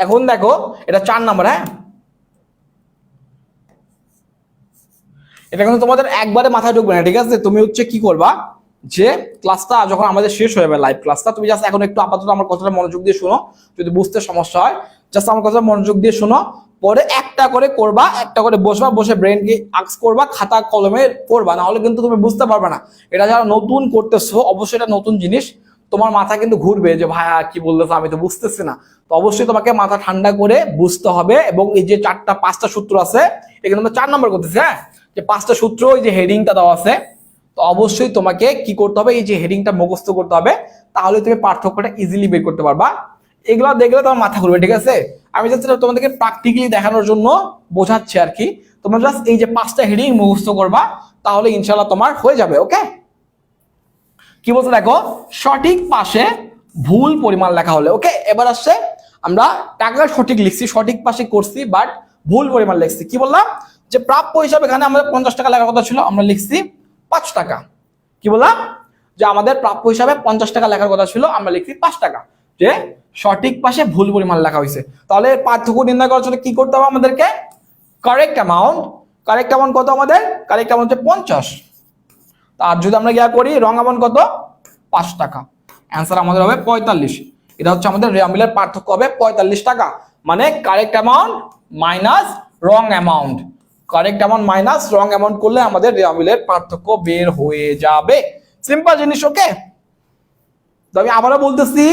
এখন দেখো এটা 4 নাম্বার। হ্যাঁ, এটা কিন্তু তোমাদের একবারে মাথায় ঢুকবে না, ঠিক আছে? তুমি হচ্ছে কি করবা, যে ক্লাসটা যখন আমাদের শেষ হয়ে যাবে, লাইভ ক্লাসটা, তুমি জাস্ট এখন একটু আপাতত আমার কথাটা মনোযোগ দিয়ে শোনো। যদি বুঝতে সমস্যা হয় জাস্ট আমার কথা মনোযোগ দিয়ে শোনো। পরে একটা করে করবা, একটা করে বসবা, বসে ব্রেনকে আক্স করবা, খাতা কলমে করবা, না হলে কিন্তু তুমি বুঝতে পারবে না। এটা যারা নতুন করতেছো অবশ্যই এটা নতুন জিনিস, তোমার মাথা কিন্তু ঘুরবে যে ভাইয়া কি বলতেছে আমি তো বুঝতেছি না। তো অবশ্যই তোমাকে মাথা ঠান্ডা করে বুঝতে হবে। এবং এই যে 4-5টা সূত্র আছে, এখানে আমরা 4 নাম্বার করতেছি। হ্যাঁ, যে 5টা সূত্র, এই যে হেডিংটা দেওয়া আছে, তো অবশ্যই তোমাকে কি করতে হবে, এই যে হেডিংটা মুখস্থ করতে হবে, তাহলে তুমি পার্থক্যটা ইজিলি বের করতে পারবা। এগুলো দেখলে তোমার মাথা ঘুরবে, ঠিক আছে? আমি জাস্ট তোমাদেরকে প্র্যাকটিক্যালি দেখানোর জন্য বোঝাচ্ছি আর কি। তোমরা জাস্ট এই যে 5টা হেডিং মুখস্থ করবা, তাহলে ইনশাআল্লাহ তোমার হয়ে যাবে। ওকে, কি বলছে দেখো, সঠিক পাশে ভুল পরিমাণ লেখা হলে। ওকে, এবার আসছে আমরা টাকা সঠিক লিখছি, সঠিক পাশে করছি, বাট ভুল পরিমাণ লিখছি। কি বললাম, যে প্রাপ্য হিসাবে এখানে আমাদের 50 টাকা লেখার কথা ছিল, আমরা লিখছি 5 টাকা। কি বললাম, যে আমাদের প্রাপ্য হিসাবে 50 টাকা লেখার কথা ছিল, আমরা লিখছি 5 টাকা। যে সঠিক পাশে ভুল পরিমাণ লেখা হয়েছে। তাহলে পার্থক্য নির্ণয় করার জন্য কি করতে হবে আমাদেরকে, কারেক্ট অ্যামাউন্ট। কারেক্ট অ্যামাউন্ট কত আমাদের, কারেক্ট অ্যামাউন্ট হচ্ছে 50। আর যদি আমরা গিয়া করি রং অ্যামাউন্ট কত, 5 টাকা। অ্যান্সার আমাদের হবে 45। এটা হচ্ছে আমাদের রেওয়া মিলের পার্থক্য হবে 45 টাকা। মানে কারেক্ট অ্যামাউন্ট মাইনাস রং অ্যামাউন্ট, কারেক্ট অ্যামাউন্ট মাইনাস রং অ্যামাউন্ট করলে আমাদের রেওয়া মিলের পার্থক্য বের হয়ে যাবে। সিম্পল জিনিস। ওকে, তো আমি আবারও বলতেছি,